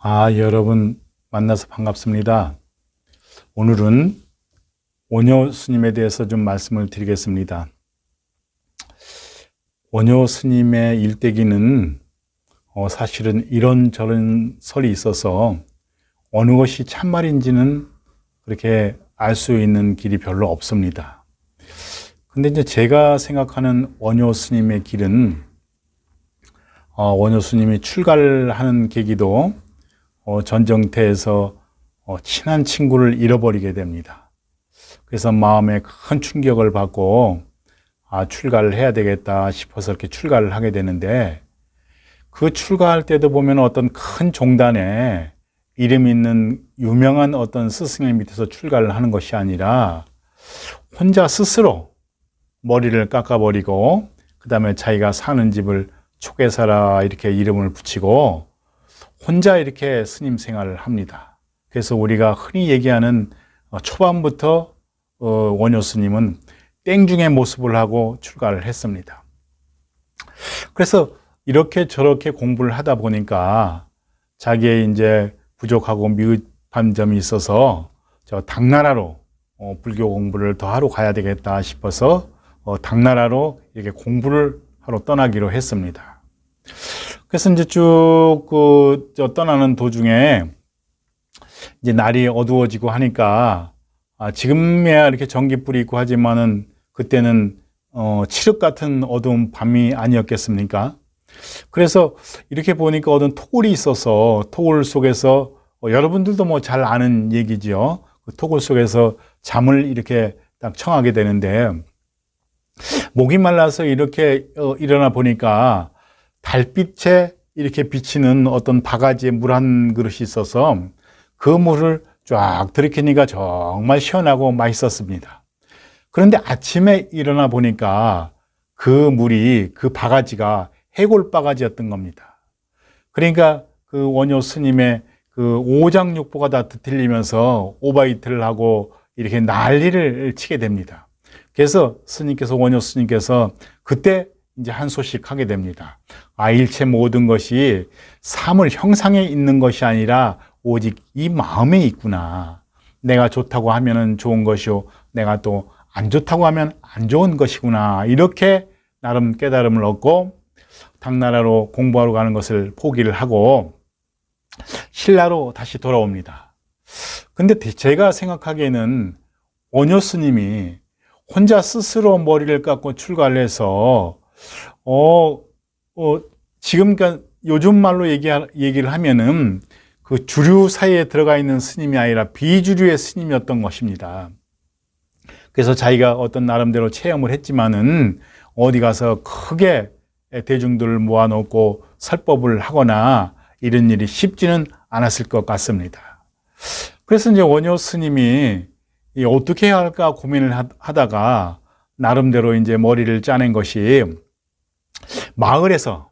여러분 만나서 반갑습니다. 오늘은 원효 스님에 대해서 좀 말씀을 드리겠습니다. 원효 스님의 일대기는 사실은 이런저런 설이 있어서 어느 것이 참말인지는 그렇게 알 수 있는 길이 별로 없습니다. 근데 이제 제가 생각하는 원효 스님의 길은 원효 스님이 출가를 하는 계기도 전정태에서 친한 친구를 잃어버리게 됩니다. 그래서 마음에 큰 충격을 받고 출가를 해야 되겠다 싶어서 이렇게 출가를 하게 되는데, 그 출가할 때도 보면 어떤 큰 종단에 이름 있는 유명한 어떤 스승의 밑에서 출가를 하는 것이 아니라 혼자 스스로 머리를 깎아버리고 그 다음에 자기가 사는 집을 초계사라 이렇게 이름을 붙이고 혼자 이렇게 스님 생활을 합니다. 그래서 우리가 흔히 얘기하는 초반부터 원효 스님은 땡중의 모습을 하고 출가를 했습니다. 그래서 이렇게 저렇게 공부를 하다 보니까 자기의 이제 부족하고 미흡한 점이 있어서 저 당나라로 불교 공부를 더 하러 가야 되겠다 싶어서 당나라로 이렇게 공부를 하러 떠나기로 했습니다. 그래서 이제 쭉 떠나는 도중에 이제 날이 어두워지고 하니까 지금이야 이렇게 전기불이 있고 하지만은 그때는 칠흑 같은 어두운 밤이 아니었겠습니까? 그래서 이렇게 보니까 어떤 토굴이 있어서 토굴 속에서 여러분들도 뭐 잘 아는 얘기죠. 그 토굴 속에서 잠을 이렇게 딱 청하게 되는데, 목이 말라서 이렇게 일어나 보니까 달빛에 이렇게 비치는 어떤 바가지에 물 한 그릇이 있어서 그 물을 쫙 들이키니까 정말 시원하고 맛있었습니다. 그런데 아침에 일어나 보니까 그 물이, 그 바가지가 해골 바가지였던 겁니다. 그러니까 그 원효 스님의 그 오장육부가 다 뒤틀리면서 오바이트를 하고 이렇게 난리를 치게 됩니다. 그래서 원효 스님께서 그때 이제 한 소식 하게 됩니다. 일체 모든 것이 사물 형상에 있는 것이 아니라 오직 이 마음에 있구나. 내가 좋다고 하면은 좋은 것이요, 내가 또 안 좋다고 하면 안 좋은 것이구나. 이렇게 나름 깨달음을 얻고 당나라로 공부하러 가는 것을 포기를 하고 신라로 다시 돌아옵니다. 근데 제가 생각하기에는 원효 스님이 혼자 스스로 머리를 깎고 출가를 해서 지금 요즘 말로 얘기를 하면은 그 주류 사이에 들어가 있는 스님이 아니라 비주류의 스님이었던 것입니다. 그래서 자기가 어떤 나름대로 체험을 했지만은 어디 가서 크게 대중들을 모아놓고 설법을 하거나 이런 일이 쉽지는 않았을 것 같습니다. 그래서 이제 원효 스님이 어떻게 해야 할까 고민을 하다가 나름대로 이제 머리를 짜낸 것이 마을에서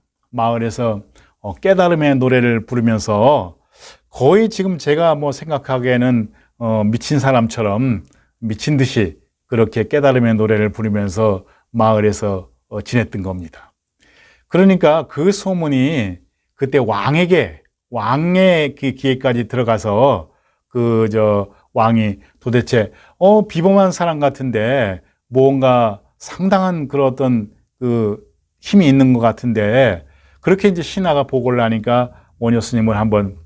깨달음의 노래를 부르면서 거의 지금 제가 뭐 생각하기에는 미친 사람처럼 미친 듯이 그렇게 깨달음의 노래를 부르면서 마을에서 지냈던 겁니다. 그러니까 그 소문이 그때 왕의 그 귀에까지 들어가서 왕이 도대체 비범한 사람 같은데 뭔가 상당한 그런 어떤 그 힘이 있는 것 같은데, 그렇게 이제 신하가 보고를 하니까 원효 스님을 한번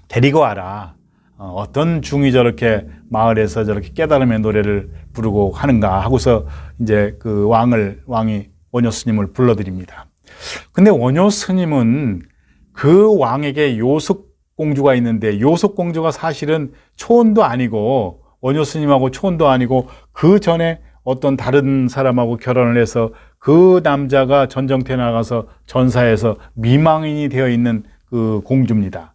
데리고 와라. 어떤 중이 저렇게 마을에서 저렇게 깨달음의 노래를 부르고 하는가 하고서 이제 그 왕이 원효 스님을 불러드립니다. 근데 원효 스님은 그 왕에게 요숙공주가 있는데, 요숙공주가 사실은 초혼도 아니고 원효 스님하고 초혼도 아니고 그 전에 어떤 다른 사람하고 결혼을 해서 그 남자가 전정태 나가서 전사해서 미망인이 되어 있는 그 공주입니다.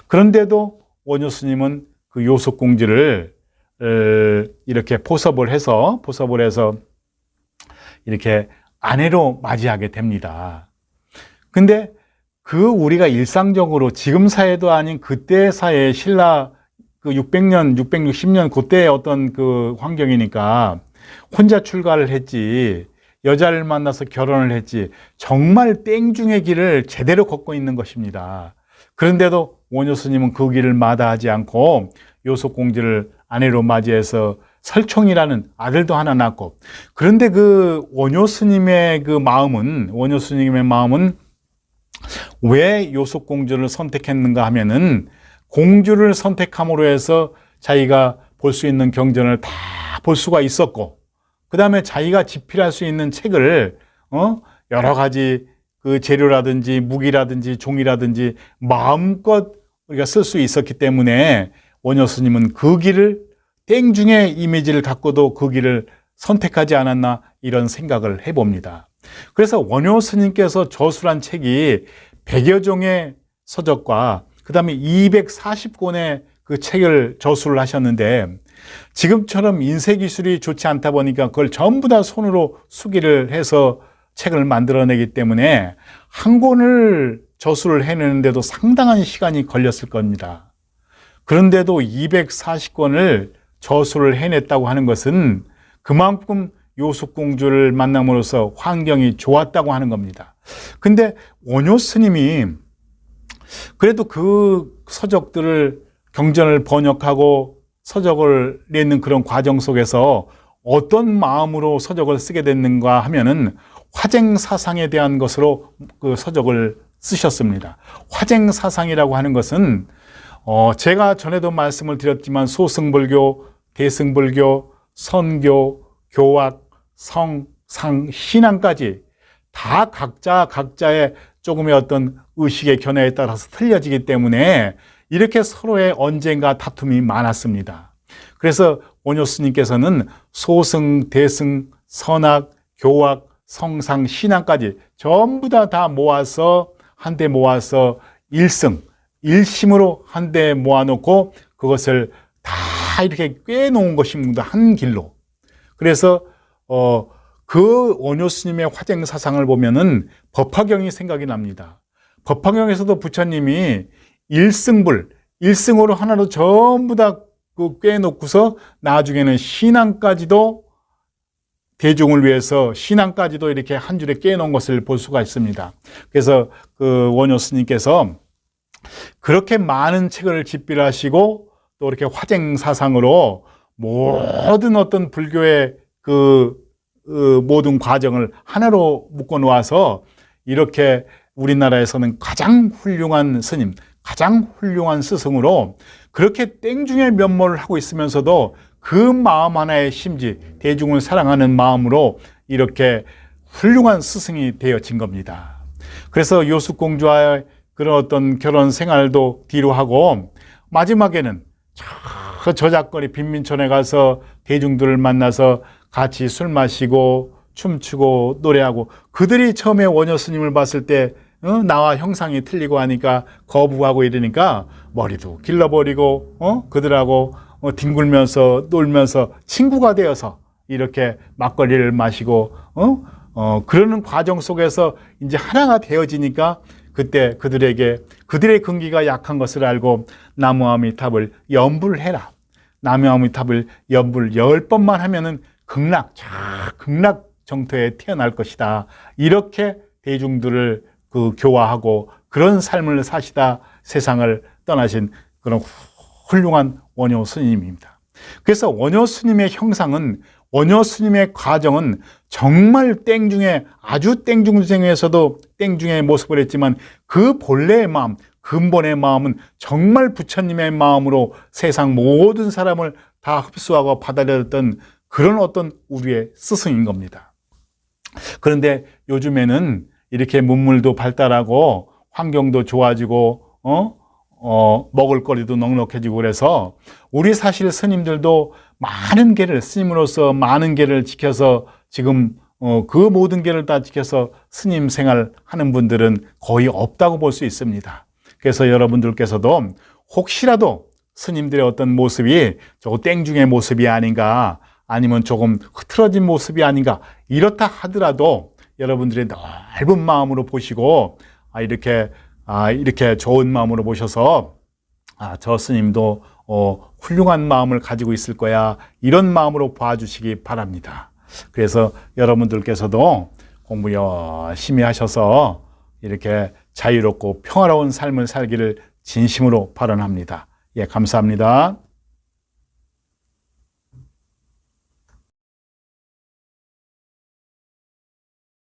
그런데도 원효 스님은 그 요숙공주를 이렇게 포섭을 해서 이렇게 아내로 맞이하게 됩니다. 근데 우리가 일상적으로 지금 사회도 아닌 그때 사회, 신라 그 600년, 660년 그때의 어떤 그 환경이니까 혼자 출가를 했지, 여자를 만나서 결혼을 했지, 정말 땡중의 길을 제대로 걷고 있는 것입니다. 그런데도 원효 스님은 그 길을 마다하지 않고 요속공주를 아내로 맞이해서 설총이라는 아들도 하나 낳고, 그런데 그 원효 스님의 마음은 왜 요속공주를 선택했는가 하면은, 공주를 선택함으로 해서 자기가 볼 수 있는 경전을 다 볼 수가 있었고, 그 다음에 자기가 집필할 수 있는 책을 여러 가지 그 재료라든지 무기라든지 종이라든지 마음껏 우리가 쓸 수 있었기 때문에 원효 스님은 그 길을, 땡중의 이미지를 갖고도 그 길을 선택하지 않았나, 이런 생각을 해봅니다. 그래서 원효 스님께서 저술한 책이 100여 종의 서적과 그 다음에 240권의 그 책을 저술을 하셨는데, 지금처럼 인쇄기술이 좋지 않다 보니까 그걸 전부 다 손으로 수기를 해서 책을 만들어내기 때문에 한 권을 저술을 해내는데도 상당한 시간이 걸렸을 겁니다. 그런데도 240권을 저술을 해냈다고 하는 것은 그만큼 요속공주를 만남으로써 환경이 좋았다고 하는 겁니다. 근데 원효 스님이 그래도 그 서적들을, 경전을 번역하고 서적을 내는 그런 과정 속에서 어떤 마음으로 서적을 쓰게 됐는가 하면은 화쟁사상에 대한 것으로 그 서적을 쓰셨습니다. 화쟁사상이라고 하는 것은 제가 전에도 말씀을 드렸지만 소승불교, 대승불교, 선교, 교학, 성, 상, 신앙까지 다 각자의 조금의 어떤 의식의 견해에 따라서 틀려지기 때문에 이렇게 서로의 언쟁과 다툼이 많았습니다. 그래서 원효 스님께서는 소승, 대승, 선학, 교학, 성상, 신앙까지 전부 다 모아서 한데 모아서 일심으로 한데 모아놓고 그것을 다 이렇게 꿰놓은 것입니다. 한 길로. 그래서 그 원효 스님의 화쟁 사상을 보면은 법화경이 생각이 납니다. 법화경에서도 부처님이 일승으로 하나로 전부 다 그 꿰놓고서 나중에는 신앙까지도, 대중을 위해서 신앙까지도 이렇게 한 줄에 꿰놓은 것을 볼 수가 있습니다. 그래서 그 원효 스님께서 그렇게 많은 책을 집필하시고 또 이렇게 화쟁 사상으로 모든 어떤 불교의 그 모든 과정을 하나로 묶어 놓아서 이렇게 우리나라에서는 가장 훌륭한 스님, 가장 훌륭한 스승으로 그렇게 땡중의 면모를 하고 있으면서도 그 마음 하나의 심지, 대중을 사랑하는 마음으로 이렇게 훌륭한 스승이 되어진 겁니다. 그래서 요숙공주와의 그런 어떤 결혼 생활도 뒤로 하고 마지막에는 저 저작거리 빈민촌에 가서 대중들을 만나서 같이 술 마시고 춤추고 노래하고, 그들이 처음에 원효 스님을 봤을 때 나와 형상이 틀리고 하니까 거부하고 이러니까 머리도 길러버리고 그들하고 뒹굴면서 놀면서 친구가 되어서 이렇게 막걸리를 마시고 그러는 과정 속에서 이제 하나가 되어지니까 그때 그들의 근기가 약한 것을 알고 나무아미탑을 연불해라. 나무아미탑을 연불 10번만 하면은 극락 정토에 태어날 것이다. 이렇게 대중들을 교화하고 그런 삶을 사시다 세상을 떠나신 그런 훌륭한 원효 스님입니다. 그래서 원효 스님의 형상은, 원효 스님의 과정은 정말 땡중에, 아주 땡중 중에서도 땡중의 모습을 했지만 그 본래의 마음, 근본의 마음은 정말 부처님의 마음으로 세상 모든 사람을 다 흡수하고 받아들였던 그런 어떤 우리의 스승인 겁니다. 그런데 요즘에는 이렇게 문물도 발달하고 환경도 좋아지고 먹을거리도 넉넉해지고 그래서 우리 사실 스님들도 많은 계를, 스님으로서 많은 계를 지켜서 지금 그 모든 계를 다 지켜서 스님 생활하는 분들은 거의 없다고 볼 수 있습니다. 그래서 여러분들께서도 혹시라도 스님들의 어떤 모습이 저 땡중의 모습이 아닌가, 아니면 조금 흐트러진 모습이 아닌가, 이렇다 하더라도 여러분들의 넓은 마음으로 보시고 이렇게 좋은 마음으로 보셔서 저 스님도 훌륭한 마음을 가지고 있을 거야, 이런 마음으로 봐주시기 바랍니다. 그래서 여러분들께서도 공부 열심히 하셔서 이렇게 자유롭고 평화로운 삶을 살기를 진심으로 발언합니다. 예, 감사합니다.